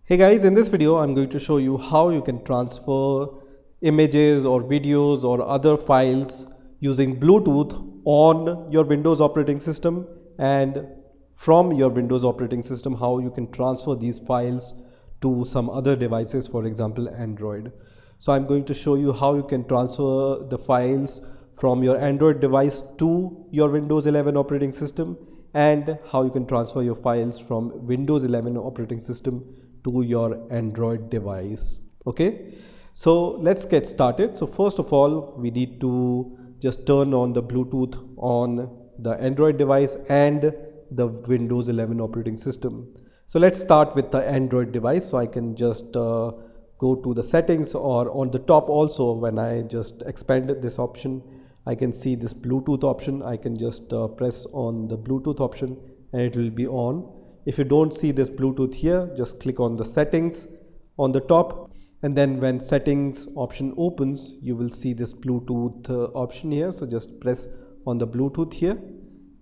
Hey guys, in this video I'm going to show you how you can transfer images or videos or other files using Bluetooth on your Windows operating system, and from your Windows operating system how you can transfer these files to some other devices, for example Android. So I'm going to show you how you can transfer the files from your Android device to your Windows 11 operating system, and how you can transfer your files from Windows 11 operating system to your Android device. Okay, so let's get started. So first of all, we need to just turn on the Bluetooth on the Android device and the Windows 11 operating system. So let's start with the Android device. So I can just go to the settings, or on the top also, when I just expanded this option, I can see this Bluetooth option. I can just press on the Bluetooth option and it will be on. If you don't see this Bluetooth here, just click on the settings on the top, and then when settings option opens, you will see this Bluetooth option here. So just press on the Bluetooth here,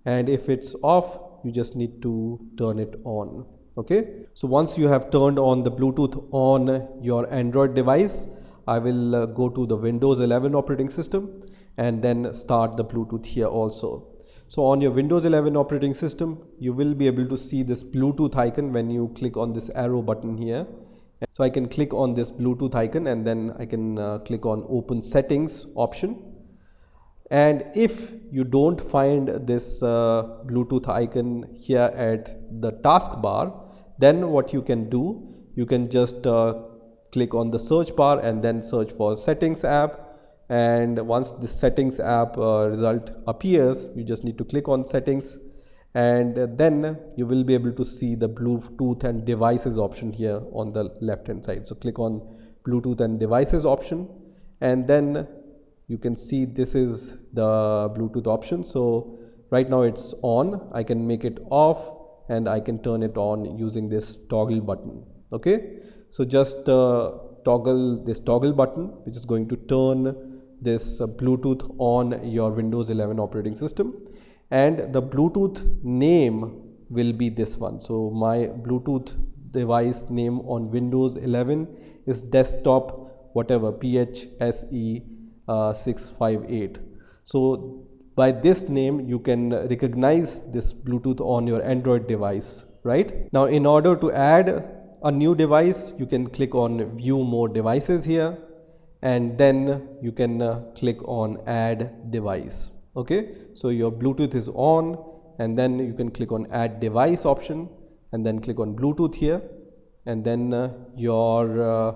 and if it's off, you just need to turn it on. Okay, so once you have turned on the Bluetooth on your Android device, I will go to the Windows 11 operating system and then start the Bluetooth here also. So on your Windows 11 operating system, you will be able to see this Bluetooth icon when you click on this arrow button here. So I can click on this Bluetooth icon and then I can click on open settings option. And if you don't find this Bluetooth icon here at the taskbar, then what you can do, you can just click on the search bar and then search for settings app. And once the settings app result appears, you just need to click on settings, and then you will be able to see the Bluetooth and devices option here on the left hand side. So click on Bluetooth and devices option, and then you can see this is the Bluetooth option. So right now it's on. I can make it off and I can turn it on using this toggle button. Okay, so just toggle this toggle button, which is going to turn this Bluetooth on your Windows 11 operating system, and the Bluetooth name will be this one. So my Bluetooth device name on Windows 11 is desktop whatever PHSE 658. So by this name you can recognize this Bluetooth on your Android device. Right now, in order to add a new device, you can click on view more devices here, and then you can click on add device. Okay, so your Bluetooth is on, and then you can click on add device option and then click on Bluetooth here, and then your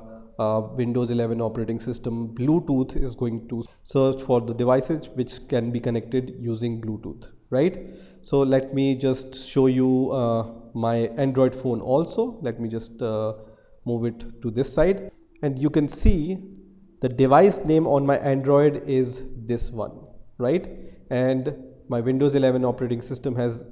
Windows 11 operating system Bluetooth is going to search for the devices which can be connected using Bluetooth. Right, so let me just show you my Android phone also. Let me just move it to this side, and you can see the device name on my Android is this one, right? And my Windows 11 operating system has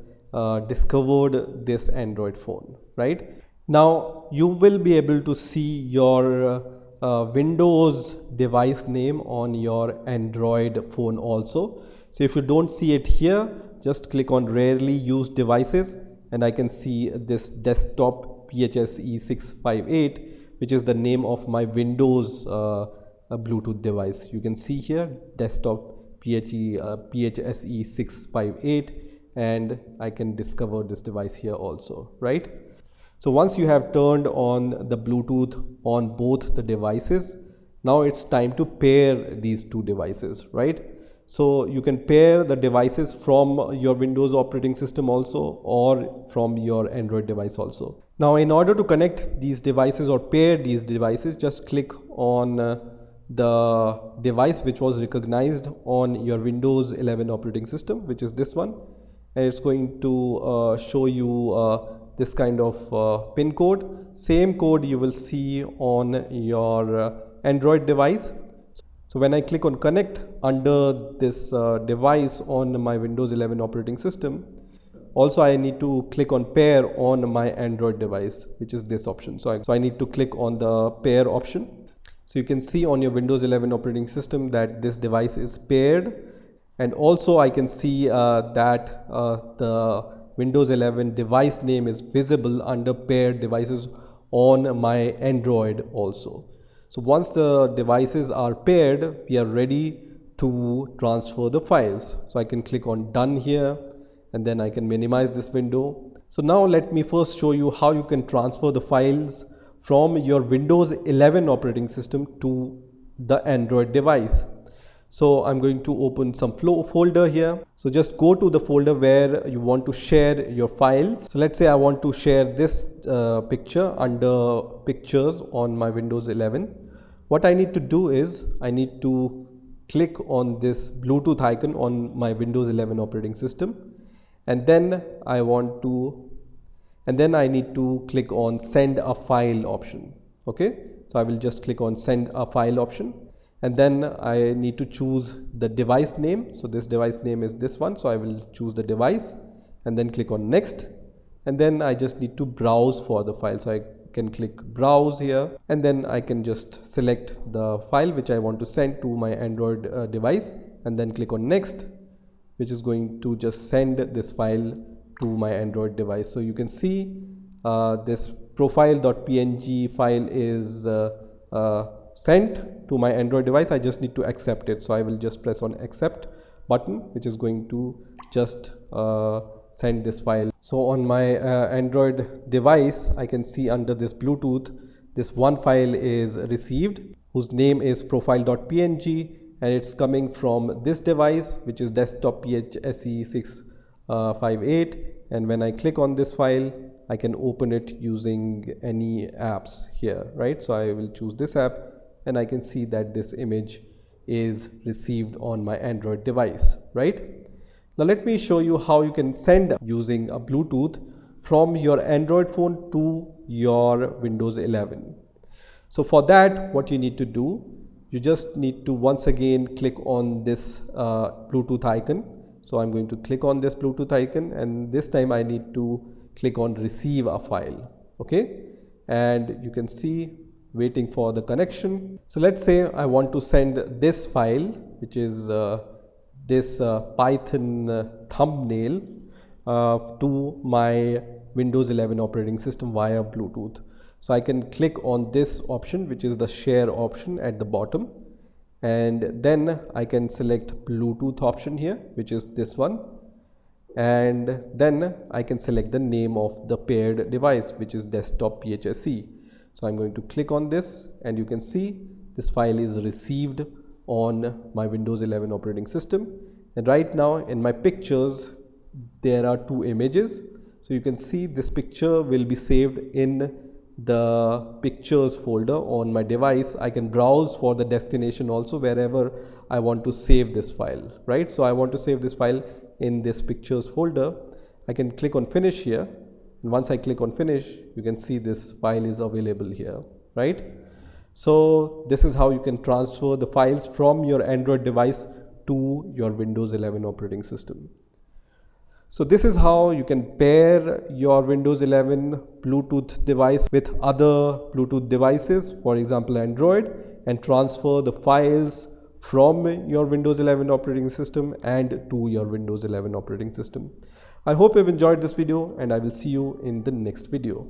discovered this Android phone, right? Now you will be able to see your Windows device name on your Android phone also. So if you don't see it here, just click on rarely used devices, and I can see this desktop PHSE 658, which is the name of my Windows Bluetooth device. You can see here desktop PHSE 658, and I can discover this device here also. Right, so once you have turned on the Bluetooth on both the devices, now it's time to pair these two devices. Right, so you can pair the devices from your Windows operating system also, or from your Android device also. Now in order to connect these devices or pair these devices, just click on the device which was recognized on your Windows 11 operating system, which is this one, and it's going to show you this kind of pin code. Same code you will see on your Android device. So when I click on connect under this device on my Windows 11 operating system, also I need to click on pair on my Android device, which is this option. So I need to click on the pair option. So you can see on your Windows 11 operating system that this device is paired, and also I can see that the Windows 11 device name is visible under paired devices on my Android also. So once the devices are paired, we are ready to transfer the files. So I can click on done here, and then I can minimize this window. So now let me first show you how you can transfer the files from your Windows 11 operating system to the Android device. So I'm going to open some folder here. So just go to the folder where you want to share your files. So let's say I want to share this picture under pictures on my Windows 11. What I need to do is I need to click on this Bluetooth icon on my Windows 11 operating system, and then I need to click on send a file option. Okay, so I will just click on send a file option, and then I need to choose the device name. So this device name is this one, so I will choose the device and then click on next, and then I just need to browse for the file. So I can click browse here, and then I can just select the file which I want to send to my Android device, and then click on next, which is going to just send this file to my Android device. So you can see this profile.png file is sent to my Android device. I just need to accept it. So I will just press on accept button, which is going to just send this file. So on my Android device, I can see under this Bluetooth, this one file is received whose name is profile.png, and it's coming from this device, which is desktop PHSE658. And when I click on this file, I can open it using any apps here, right? So I will choose this app, and I can see that this image is received on my Android device, right? Now let me show you how you can send using a Bluetooth from your Android phone to your Windows 11. So for that, what you need to do, you just need to once again click on this Bluetooth icon. So I'm going to click on this Bluetooth icon, and this time I need to click on receive a file. Okay, and you can see waiting for the connection. So let's say I want to send this file, which is this Python thumbnail to my Windows 11 operating system via Bluetooth. So I can click on this option, which is the share option at the bottom, and then I can select Bluetooth option here, which is this one, and then I can select the name of the paired device, which is desktop PHSE. So I'm going to click on this, and you can see this file is received on my Windows 11 operating system. And right now in my pictures, there are two images. So you can see this picture will be saved in the pictures folder on my device. I can browse for the destination also wherever I want to save this file, right? So I want to save this file in this pictures folder. I can click on finish here, and once I click on finish, you can see this file is available here, right? So this is how you can transfer the files from your Android device to your Windows 11 operating system. So this is how you can pair your Windows 11 Bluetooth device with other Bluetooth devices, for example Android, and transfer the files from your Windows 11 operating system and to your Windows 11 operating system. I hope you've enjoyed this video, and I will see you in the next video.